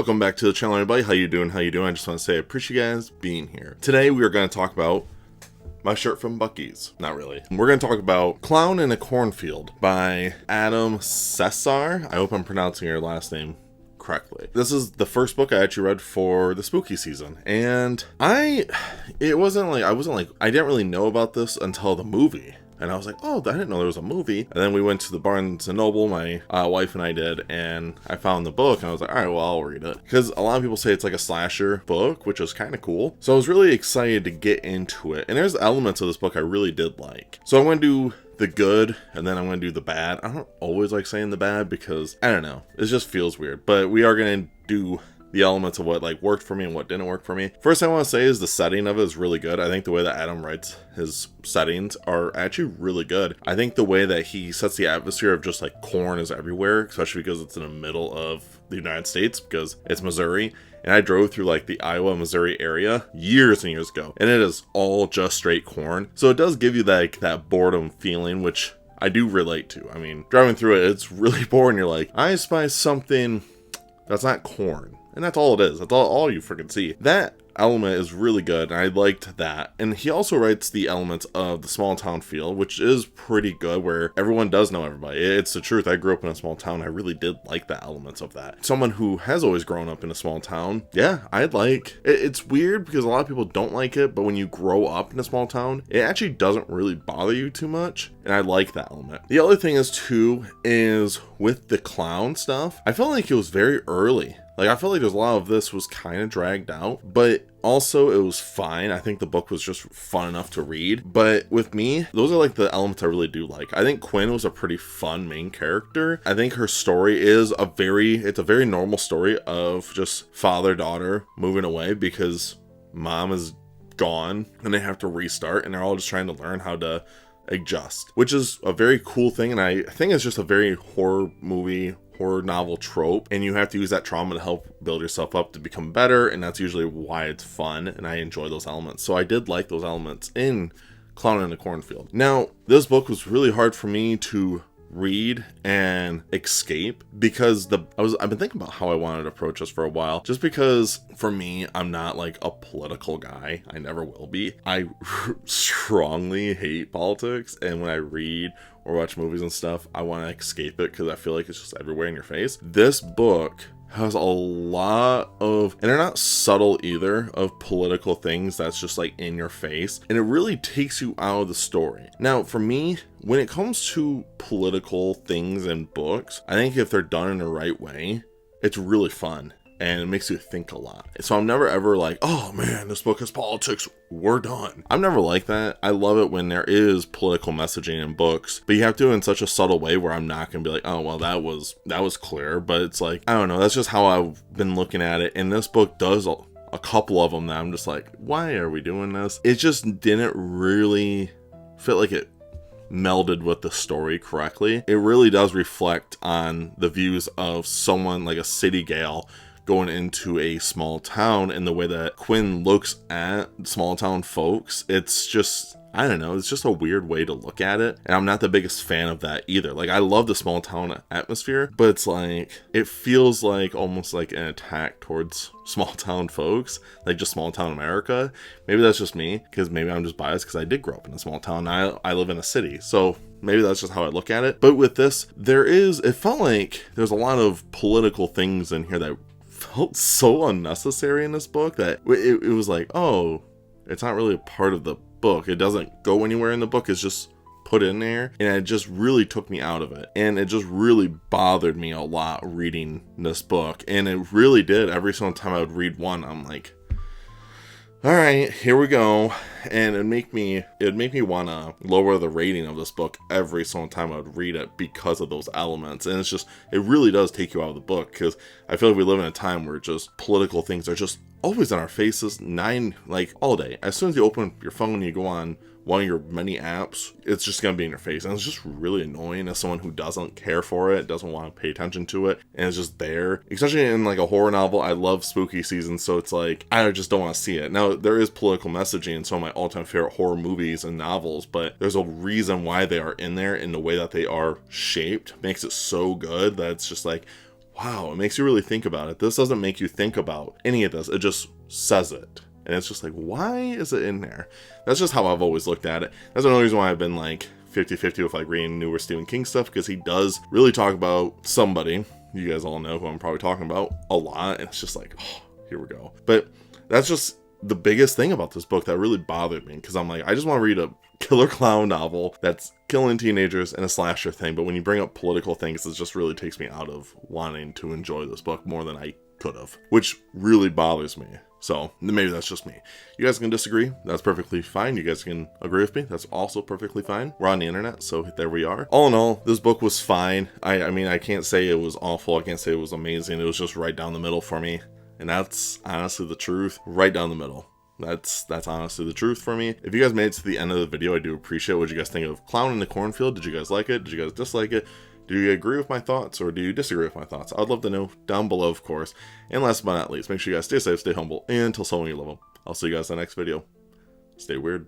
Welcome back to the channel, everybody. How you doing? I just want to say I appreciate you guys being here. Today we are going to talk about my shirt from Buc-ee's. Not really. We're going to talk about Clown in a Cornfield by Adam Cesar. I hope I'm pronouncing your last name correctly. This is the first book I actually read for the spooky season, and I didn't really know about this until the movie. And I was like, oh, I didn't know there was a movie. And then we went to the Barnes & Noble, my wife and I did, and I found the book, and I was like, all right, well, I'll read it. Because a lot of people say it's like a slasher book, which is kind of cool. So I was really excited to get into it. And there's elements of this book I really did like. So I'm going to do the good, and then I'm going to do the bad. I don't always like saying the bad because, I don't know, it just feels weird. But we are going to do the elements of what worked for me and what didn't work for me. First thing I want to say is the setting of it is really good. I think the way that Adam writes his settings are actually really good. I think the way that he sets the atmosphere of just corn is everywhere, especially because it's in the middle of the United States, because it's Missouri. And I drove through the Iowa, Missouri area years and years ago, and it is all just straight corn. So it does give you that boredom feeling, which I do relate to. I mean, driving through it, it's really boring. You're like, I spy something that's not corn. And that's all it is. That's all you freaking see. That element is really good, and I liked that. And he also writes the elements of the small town feel, which is pretty good, where everyone does know everybody. It's the truth. I grew up in a small town. I really did like the elements of that. Someone who has always grown up in a small town, yeah, I'd like. It's weird because a lot of people don't like it, but when you grow up in a small town, it actually doesn't really bother you too much, and I like that element. The other thing is with the clown stuff, I felt like it was very early. I felt like there's a lot of this was kind of dragged out, but also it was fine. I think the book was just fun enough to read. But with me, those are the elements I really do like. I think Quinn was a pretty fun main character. I think her story is it's a very normal story of just father-daughter moving away because mom is gone and they have to restart, and they're all just trying to learn how to adjust, which is a very cool thing. And I think it's just a very horror novel trope, and you have to use that trauma to help build yourself up to become better, and that's usually why it's fun, and I enjoy those elements. So I did like those elements in Clown in a Cornfield. Now, this book was really hard for me to read and escape because I've been thinking about how I wanted to approach this for a while, just because for me, I'm not a political guy. I never will be. I strongly hate politics, and when I read or watch movies and stuff, I want to escape it because I feel like it's just everywhere in your face. This book has a lot of, and they're not subtle either, of political things that's just in your face, and it really takes you out of the story. Now, for me, when it comes to political things and books, I think if they're done in the right way, it's really fun. And it makes you think a lot. So I'm never ever oh man, this book is politics, we're done. I'm never like that. I love it when there is political messaging in books, but you have to do it in such a subtle way where I'm not gonna be oh well, that was clear. But it's I don't know, that's just how I've been looking at it. And this book does a couple of them that I'm just why are we doing this? It just didn't really feel like it melded with the story correctly. It really does reflect on the views of someone a city gal going into a small town, and the way that Quinn looks at small town folks. It's just, I don't know, it's just a weird way to look at it, and I'm not the biggest fan of that either. I love the small town atmosphere, but it's it feels almost like an attack towards small town folks, just small town America. Maybe that's just me, because maybe I'm just biased because I did grow up in a small town. I live in a city, so maybe that's just how I look at it. But with this, it felt like there's a lot of political things in here that felt so unnecessary in this book that it was oh, it's not really a part of the book. It doesn't go anywhere in the book. It's just put in there, and it just really took me out of it, and it just really bothered me a lot reading this book. And it really did. Every single time I would read one, I'm all right, here we go. And it'd make me want to lower the rating of this book every single time I would read it because of those elements. And it really does take you out of the book, because I feel like we live in a time where just political things are just always in our faces, all day. As soon as you open your phone, you go on one of your many apps, it's just going to be in your face. And it's just really annoying as someone who doesn't care for it, doesn't want to pay attention to it, and it's just there. Especially in a horror novel. I love spooky season, so it's I just don't want to see it. Now, there is political messaging in some of my all-time favorite horror movies and novels, but there's a reason why they are in there, in the way that they are shaped makes it so good that it's just wow, it makes you really think about it. This doesn't make you think about any of this. It just says it. And it's just like, why is it in there? That's just how I've always looked at it. That's another reason why I've been like 50-50 with like reading newer Stephen King stuff, because he does really talk about somebody, you guys all know who I'm probably talking about, a lot. And it's just like, oh, here we go. But that's just the biggest thing about this book that really bothered me, because I'm like, I just want to read a killer clown novel that's killing teenagers and a slasher thing. But when you bring up political things, it just really takes me out of wanting to enjoy this book more than I could have, which really bothers me. So maybe that's just me. You guys can disagree. That's perfectly fine. You guys can agree with me. That's also perfectly fine. We're on the internet, so there we are. All in all, this book was fine. I mean, I can't say it was awful. I can't say it was amazing. It was just right down the middle for me. And that's honestly the truth. Right down the middle. That's honestly the truth for me. If you guys made it to the end of the video, I do appreciate what you guys think of Clown in the Cornfield. Did you guys like it? Did you guys dislike it? Do you agree with my thoughts, or do you disagree with my thoughts? I'd love to know down below, of course. And last but not least, make sure you guys stay safe, stay humble, and tell someone you love them. I'll see you guys in the next video. Stay weird.